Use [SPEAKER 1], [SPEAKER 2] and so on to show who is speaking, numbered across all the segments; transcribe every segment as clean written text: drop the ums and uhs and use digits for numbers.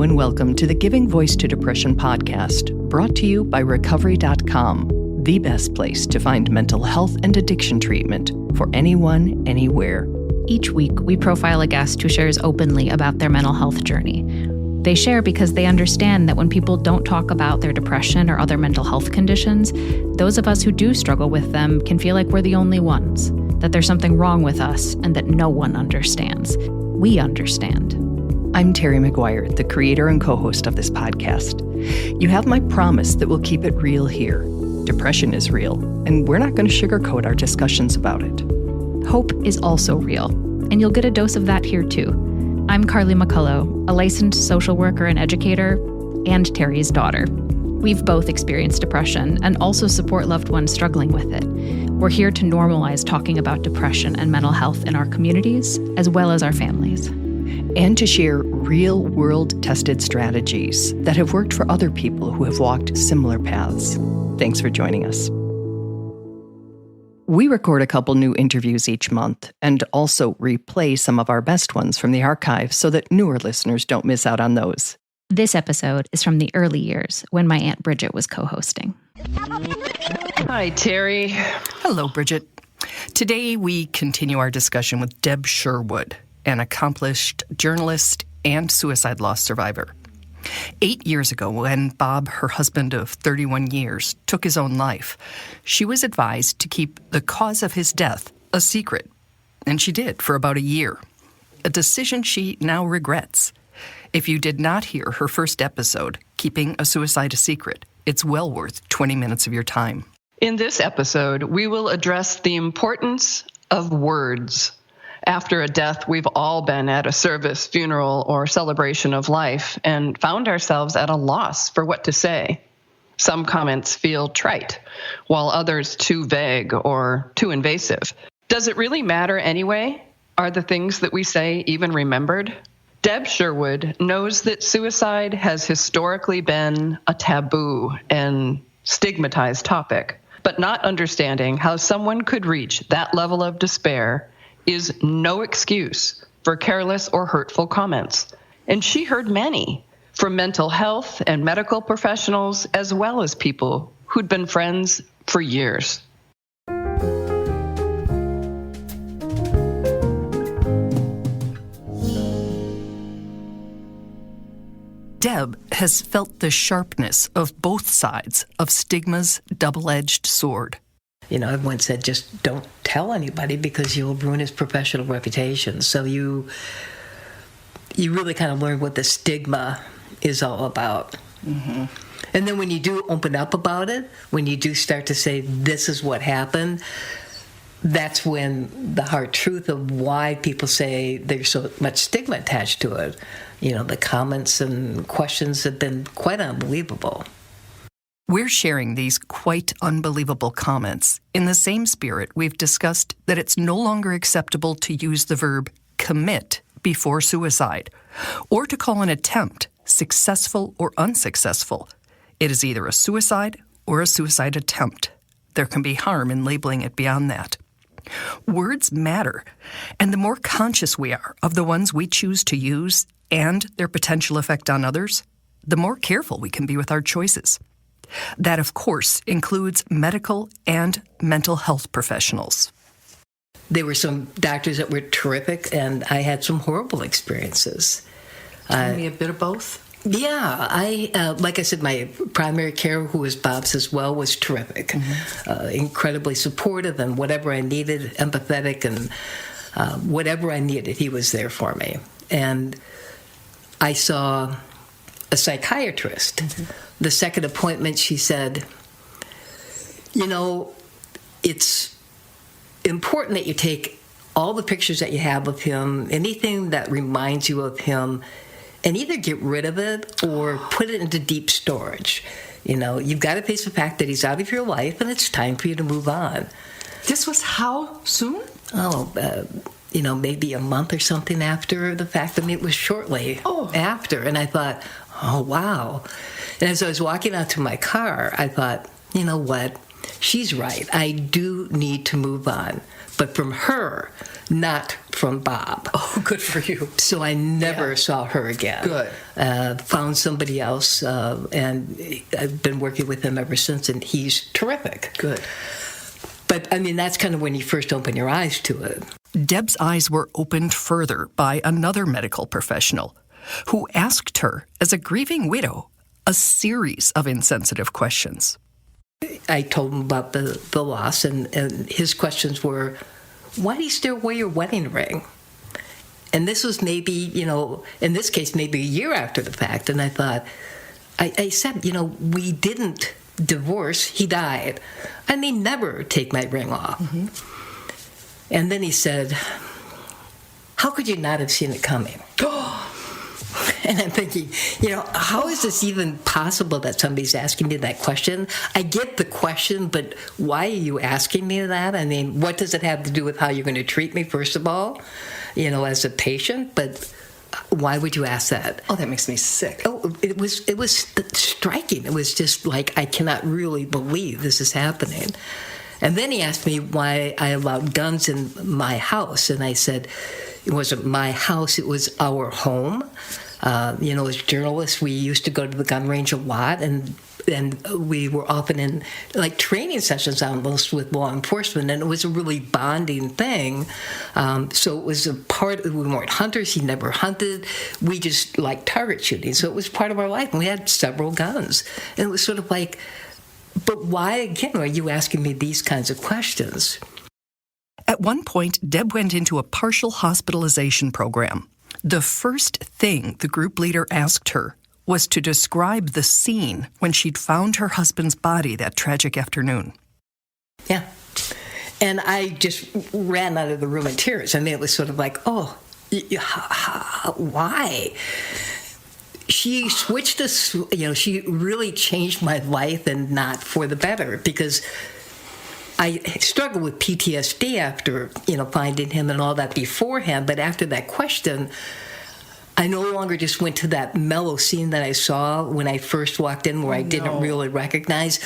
[SPEAKER 1] Hello and welcome to the Giving Voice to Depression podcast, brought to you by Recovery.com, the best place to find mental health and addiction treatment for anyone, anywhere.
[SPEAKER 2] Each week, we profile a guest who shares openly about their mental health journey. They share because they understand that when people don't talk about their depression or other mental health conditions, those of us who do struggle with them can feel like we're the only ones, that there's something wrong with us and that no one understands. We understand.
[SPEAKER 1] I'm Terry McGuire, the creator and co-host of this podcast. You have my promise that we'll keep it real here. Depression is real, and we're not going to sugarcoat our discussions about it.
[SPEAKER 2] Hope is also real, and you'll get a dose of that here too. I'm Carly McCullough, a licensed social worker and educator, and Terry's daughter. We've both experienced depression and also support loved ones struggling with it. We're here to normalize talking about depression and mental health in our communities, as well as our families.
[SPEAKER 1] And to share real-world tested strategies that have worked for other people who have walked similar paths. Thanks for joining us. We record a couple new interviews each month and also replay some of our best ones from the archive so that newer listeners don't miss out on those.
[SPEAKER 2] This episode is from the early years when my Aunt Bridget was co-hosting.
[SPEAKER 3] Hi, Terry.
[SPEAKER 1] Hello, Bridget. Today we continue our discussion with Deb Sherwood, an accomplished journalist and suicide loss survivor. 8 years ago, when Bob, her husband of 31 years, took his own life, she was advised to keep the cause of his death a secret, and she did for about a year, a decision she now regrets. If you did not hear her first episode, Keeping a Suicide a Secret, it's well worth 20 minutes of your time.
[SPEAKER 3] In this episode, we will address the importance of words. After a death, we've all been at a service, funeral, or celebration of life and found ourselves at a loss for what to say. Some comments feel trite, while others too vague or too invasive. Does it really matter anyway? Are the things that we say even remembered? Deb Sherwood knows that suicide has historically been a taboo and stigmatized topic, but not understanding how someone could reach that level of despair is no excuse for careless or hurtful comments. And she heard many from mental health and medical professionals, as well as people who'd been friends for years.
[SPEAKER 1] Deb has felt the sharpness of both sides of stigma's double-edged sword.
[SPEAKER 4] You know, everyone said just don't tell anybody because you'll ruin his professional reputation. So you really kind of learn what the stigma is all about. Mm-hmm. And then when you do open up about it, when you do start to say this is what happened, that's when the hard truth of why people say there's so much stigma attached to it. You know, the comments and questions have been quite unbelievable.
[SPEAKER 1] We're sharing these quite unbelievable comments in the same spirit we've discussed that it's no longer acceptable to use the verb commit before suicide, or to call an attempt successful or unsuccessful. It is either a suicide or a suicide attempt. There can be harm in labeling it beyond that. Words matter, and the more conscious we are of the ones we choose to use and their potential effect on others, the more careful we can be with our choices. That, of course, includes medical and mental health professionals.
[SPEAKER 4] There were some doctors that were terrific, and I had some horrible experiences.
[SPEAKER 1] Tell me a bit of both.
[SPEAKER 4] Yeah, like I said, my primary care, who was Bob's as well, was terrific. Mm-hmm. Incredibly supportive, and whatever I needed, empathetic, and whatever I needed, he was there for me. And I saw a psychiatrist. Mm-hmm. The second appointment, she said, you know, it's important that you take all the pictures that you have of him, anything that reminds you of him, and either get rid of it or put it into deep storage. You know, you've got to face the fact that he's out of your life and it's time for you to move on.
[SPEAKER 1] This was how soon?
[SPEAKER 4] Maybe a month or something after the fact. I mean, it was shortly after. And I thought, oh, wow. And as I was walking out to my car, I thought, you know what? She's right. I do need to move on. But from her, not from Bob.
[SPEAKER 1] Oh, good for you.
[SPEAKER 4] So I never saw her again.
[SPEAKER 1] Good.
[SPEAKER 4] Found somebody else, and I've been working with him ever since, and he's terrific.
[SPEAKER 1] Good.
[SPEAKER 4] But, I mean, that's kind of when you first open your eyes to it.
[SPEAKER 1] Deb's eyes were opened further by another medical professional who asked her, as a grieving widow, a series of insensitive questions.
[SPEAKER 4] I told him about the loss, and his questions were, why do you still wear your wedding ring? And this was maybe, in this case, maybe a year after the fact. And I thought, I said, we didn't divorce. He died. I may never take my ring off. Mm-hmm. And then he said, how could you not have seen it coming? And I'm thinking, how is this even possible that somebody's asking me that question? I get the question, but why are you asking me that? I mean, what does it have to do with how you're going to treat me, first of all, as a patient? But why would you ask that?
[SPEAKER 1] Oh, that makes me sick.
[SPEAKER 4] Oh, it was striking. It was just like, I cannot really believe this is happening. And then he asked me why I allowed guns in my house. And I said, it wasn't my house, it was our home. As journalists, we used to go to the gun range a lot, and we were often in training sessions almost with law enforcement, and it was a really bonding thing. So it was a part. We weren't hunters. He never hunted. We just liked target shooting, so it was part of our life. And we had several guns, and it was sort of like, but why again are you asking me these kinds of questions?
[SPEAKER 1] At one point, Deb went into a partial hospitalization program. The first thing the group leader asked her was to describe the scene when she'd found her husband's body that tragic afternoon.
[SPEAKER 4] Yeah. And I just ran out of the room in tears. I mean, it was sort of like, why? She switched this, she really changed my life, and not for the better, because I struggled with PTSD after, finding him and all that beforehand. But after that question, I no longer just went to that mellow scene that I saw when I first walked in, where I didn't really recognize.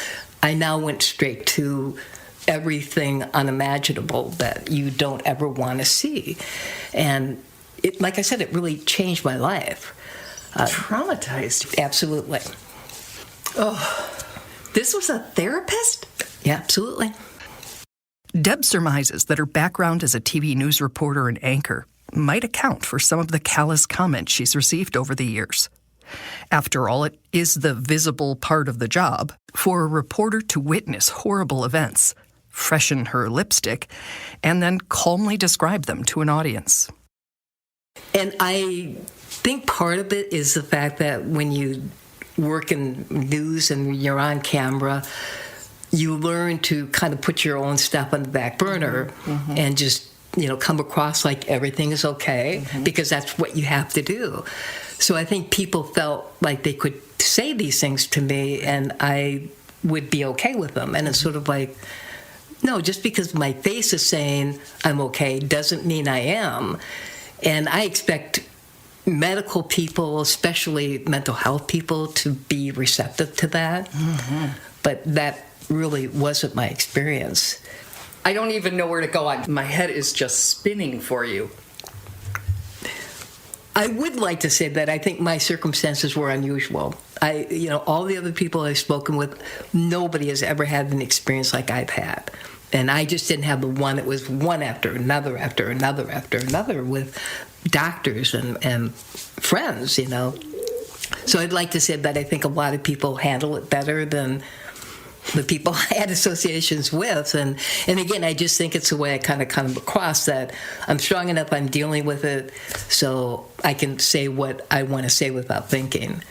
[SPEAKER 4] I now went straight to everything unimaginable that you don't ever want to see. And it, like I said, it really changed my life.
[SPEAKER 1] Traumatized you.
[SPEAKER 4] Absolutely.
[SPEAKER 1] Oh, this was a therapist?
[SPEAKER 4] Yeah, absolutely.
[SPEAKER 1] Deb surmises that her background as a TV news reporter and anchor might account for some of the callous comments she's received over the years. After all, it is the visible part of the job for a reporter to witness horrible events, freshen her lipstick, and then calmly describe them to an audience.
[SPEAKER 4] And I think part of it is the fact that when you work in news and you're on camera, you learn to kind of put your own stuff on the back burner and just, come across like everything is okay, because that's what you have to do. So I think people felt like they could say these things to me and I would be okay with them. And it's sort of like, no, just because my face is saying I'm okay doesn't mean I am. And I expect medical people, especially mental health people, to be receptive to that. But that really wasn't my experience.
[SPEAKER 1] I don't even know where to go. My head is just spinning for you.
[SPEAKER 4] I would like to say that I think my circumstances were unusual. All the other people I've spoken with, nobody has ever had an experience like I've had. And I just didn't have the one. It was one after another, after another, after another, with doctors and friends, So I'd like to say that I think a lot of people handle it better than the people I had associations with. And again, I just think it's the way I kind of come across, that I'm strong enough, I'm dealing with it, so I can say what I want to say without thinking.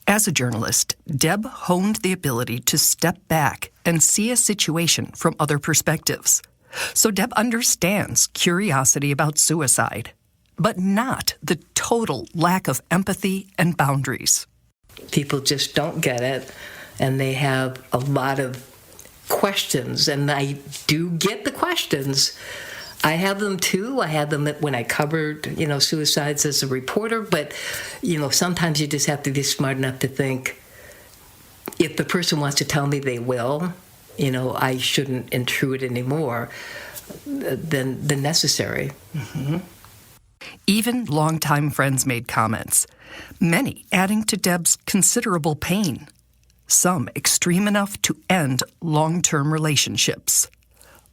[SPEAKER 1] As a journalist, Deb honed the ability to step back and see a situation from other perspectives. So Deb understands curiosity about suicide, but not the total lack of empathy and boundaries.
[SPEAKER 4] People just don't get it, and they have a lot of questions, and I do get the questions. I have them too. I had them when I covered, suicides as a reporter, but, sometimes you just have to be smart enough to think, if the person wants to tell me, they will. I shouldn't intrude anymore. than necessary.
[SPEAKER 1] Mm-hmm. Even longtime friends made comments, many adding to Deb's considerable pain, some extreme enough to end long-term relationships.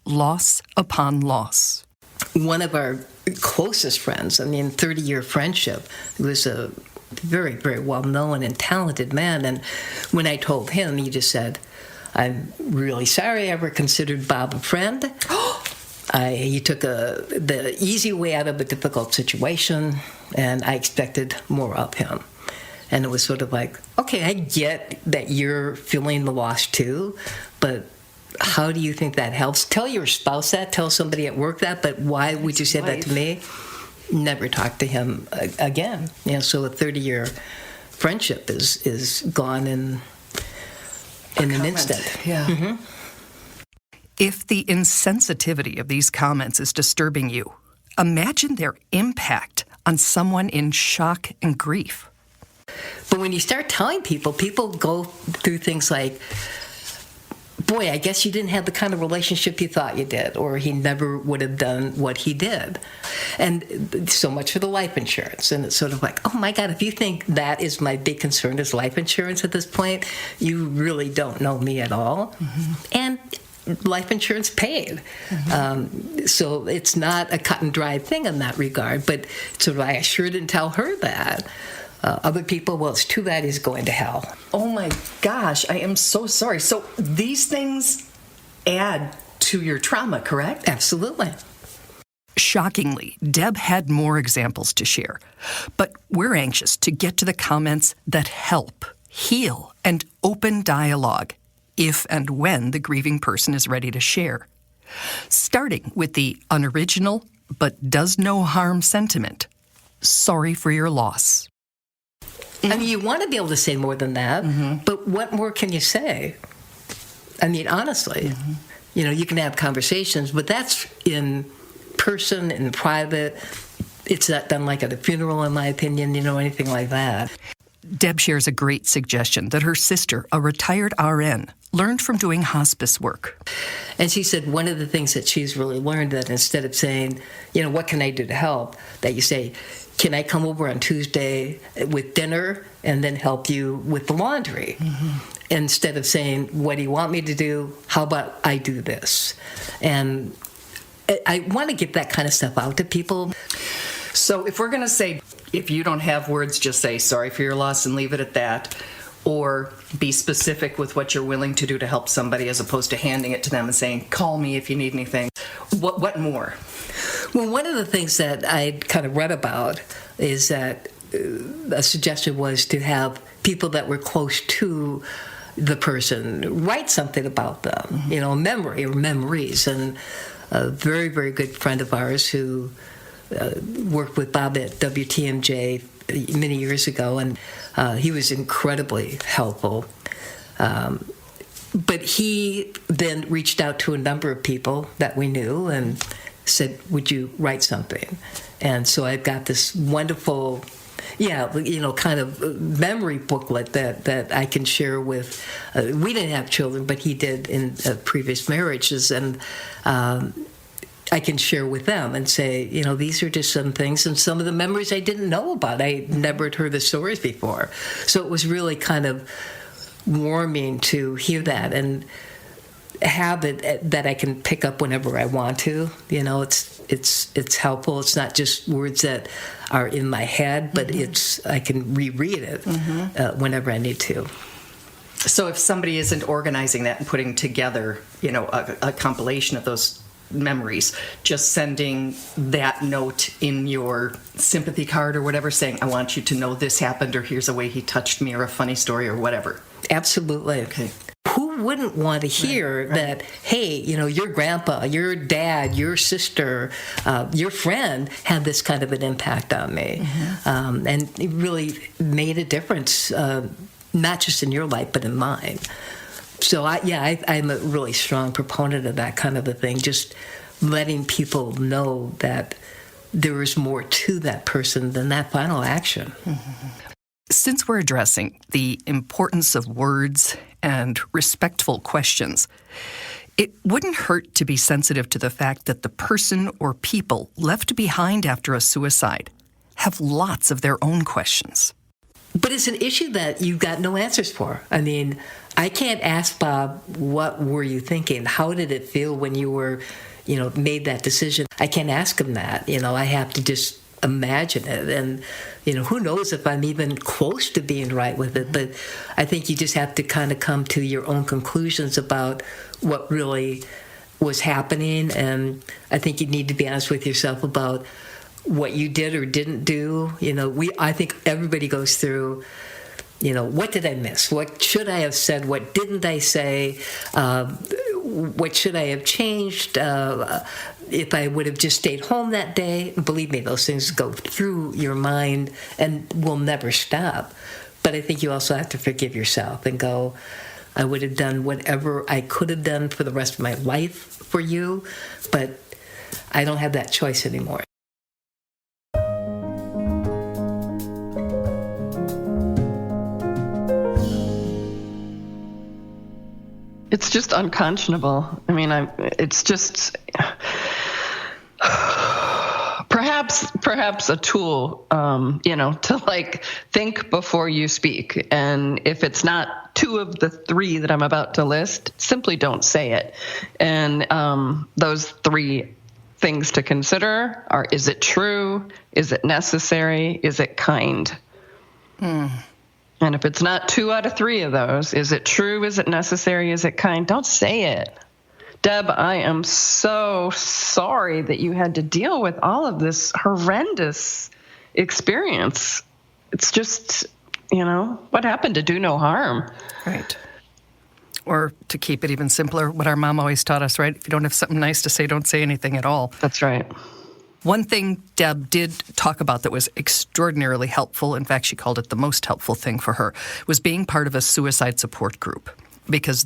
[SPEAKER 1] Loss upon loss.
[SPEAKER 4] One of our closest friends, 30-year friendship, was a very, very well-known and talented man. And when I told him, he just said, "I'm really sorry I ever considered Bob a friend." He took the easy way out of a difficult situation, and I expected more of him. And it was sort of like, okay, I get that you're feeling the loss too, but how do you think that helps? Tell your spouse that, tell somebody at work that, but why would you say that to me? Never talk to him again. So a 30-year friendship is gone in an instant.
[SPEAKER 1] Yeah. Mm-hmm. If the insensitivity of these comments is disturbing you, imagine their impact on someone in shock and grief.
[SPEAKER 4] But when you start telling people go through things like, boy, I guess you didn't have the kind of relationship you thought you did, or he never would have done what he did. And so much for the life insurance. And it's sort of like, oh my God, if you think that is my big concern is life insurance at this point, you really don't know me at all. Mm-hmm. And life insurance paid. Mm-hmm. So it's not a cut and dry thing in that regard. But sort of, I sure didn't tell her that. Other people, well, it's too bad he's going to hell.
[SPEAKER 1] Oh my gosh, I am so sorry. So these things add to your trauma, correct?
[SPEAKER 4] Absolutely.
[SPEAKER 1] Shockingly, Deb had more examples to share. But we're anxious to get to the comments that help, heal, and open dialogue, if and when the grieving person is ready to share. Starting with the unoriginal but does no harm sentiment. Sorry for your loss.
[SPEAKER 4] You want to be able to say more than that, mm-hmm. but what more can you say? Honestly, mm-hmm. You can have conversations, but that's in person, in private. It's not done like at a funeral, in my opinion, anything like that.
[SPEAKER 1] Deb shares a great suggestion that her sister, a retired RN, learned from doing hospice work.
[SPEAKER 4] And she said one of the things that she's really learned, that instead of saying, what can I do to help, that you say, can I come over on Tuesday with dinner and then help you with the laundry? Mm-hmm. Instead of saying, what do you want me to do? How about I do this? And I want to get that kind of stuff out to people.
[SPEAKER 1] So if we're going to say, if you don't have words, just say sorry for your loss and leave it at that, or be specific with what you're willing to do to help somebody as opposed to handing it to them and saying, call me if you need anything. What more?
[SPEAKER 4] Well, one of the things that I kind of read about is that a suggestion was to have people that were close to the person write something about them, mm-hmm. A memory or memories. And a very, very good friend of ours who worked with Bob at WTMJ many years ago, and he was incredibly helpful. But he then reached out to a number of people that we knew and said, would you write something? And so I've got this wonderful, kind of memory booklet that I can share with, we didn't have children, but he did in previous marriages, and I can share with them and say, these are just some things and some of the memories I didn't know about. I never had heard the stories before. So it was really kind of warming to hear that and have it that I can pick up whenever I want to. It's helpful. It's not just words that are in my head, but mm-hmm. I can reread it mm-hmm. Whenever I need to.
[SPEAKER 1] So if somebody isn't organizing that and putting together, a compilation of those memories, just sending that note in your sympathy card or whatever, saying, I want you to know this happened, or here's a way he touched me, or a funny story, or whatever.
[SPEAKER 4] Absolutely.
[SPEAKER 1] Okay.
[SPEAKER 4] Who wouldn't want to hear that, hey, your grandpa, your dad, your sister, your friend had this kind of an impact on me. Mm-hmm. And it really made a difference, not just in your life, but in mine. So, I'm a really strong proponent of that kind of a thing, just letting people know that there is more to that person than that final action.
[SPEAKER 1] Mm-hmm. Since we're addressing the importance of words and respectful questions, It wouldn't hurt to be sensitive to the fact that the person or people left behind after a suicide have lots of their own questions.
[SPEAKER 4] But it's an issue that you've got no answers for. I mean, I can't ask Bob, what were you thinking? How did it feel when you were, made that decision? I can't ask him that. I have to just imagine it. And, who knows if I'm even close to being right with it. But I think you just have to kind of come to your own conclusions about what really was happening. And I think you need to be honest with yourself about what you did or didn't do. I think everybody goes through, what did I miss? What should I have said? What didn't I say? What should I have changed? If I would have just stayed home that day. Believe me, those things go through your mind and will never stop. But I think you also have to forgive yourself and go, I would have done whatever I could have done for the rest of my life for you, but I don't have that choice anymore.
[SPEAKER 3] It's just unconscionable. I mean, it's just perhaps a tool, to think before you speak. And if it's not two of the three that I'm about to list, simply don't say it. And those three things to consider are: is it true? Is it necessary? Is it kind? And if it's not two out of three of those, is it true? Is it necessary? Is it kind? Don't say it. Deb, I am so sorry that you had to deal with all of this horrendous experience. It's just, what happened to do no harm?
[SPEAKER 1] Right. Or to keep it even simpler, what our mom always taught us, right? If you don't have something nice to say, don't say anything at all.
[SPEAKER 3] That's right.
[SPEAKER 1] One thing Deb did talk about that was extraordinarily helpful, in fact, she called it the most helpful thing for her, was being part of a suicide support group, because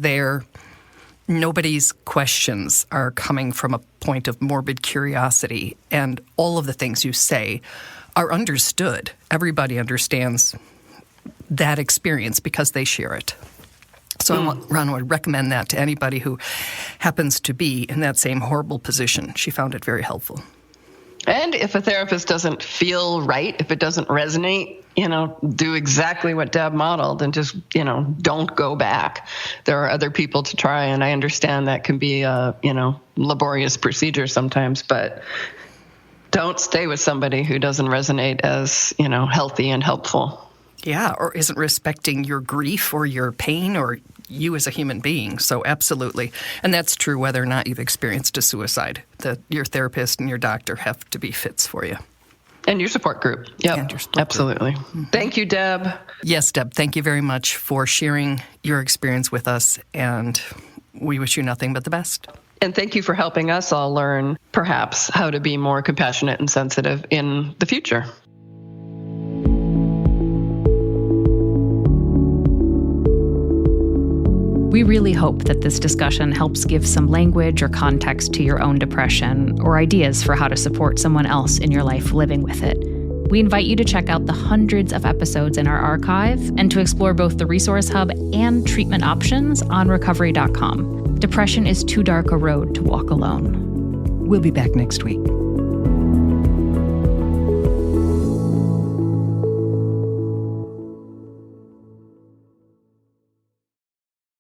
[SPEAKER 1] nobody's questions are coming from a point of morbid curiosity, and all of the things you say are understood. Everybody understands that experience because they share it. So Ron would recommend that to anybody who happens to be in that same horrible position. She found it very helpful.
[SPEAKER 3] And if a therapist doesn't feel right, if it doesn't resonate, do exactly what Deb modeled and just, don't go back. There are other people to try, and I understand that can be a, laborious procedure sometimes, but don't stay with somebody who doesn't resonate as, healthy and helpful.
[SPEAKER 1] Yeah, or isn't respecting your grief or your pain or you as a human being. So absolutely. And that's true whether or not you've experienced a suicide. Your therapist and your doctor have to be fits for you.
[SPEAKER 3] And your support group. Yep, absolutely. Group. Mm-hmm. Thank you, Deb.
[SPEAKER 1] Yes, Deb, thank you very much for sharing your experience with us, and we wish you nothing but the best.
[SPEAKER 3] And thank you for helping us all learn, perhaps, how to be more compassionate and sensitive in the future.
[SPEAKER 2] We really hope that this discussion helps give some language or context to your own depression, or ideas for how to support someone else in your life living with it. We invite you to check out the hundreds of episodes in our archive and to explore both the Resource Hub and treatment options on recovery.com. Depression is too dark a road to walk alone.
[SPEAKER 1] We'll be back next week.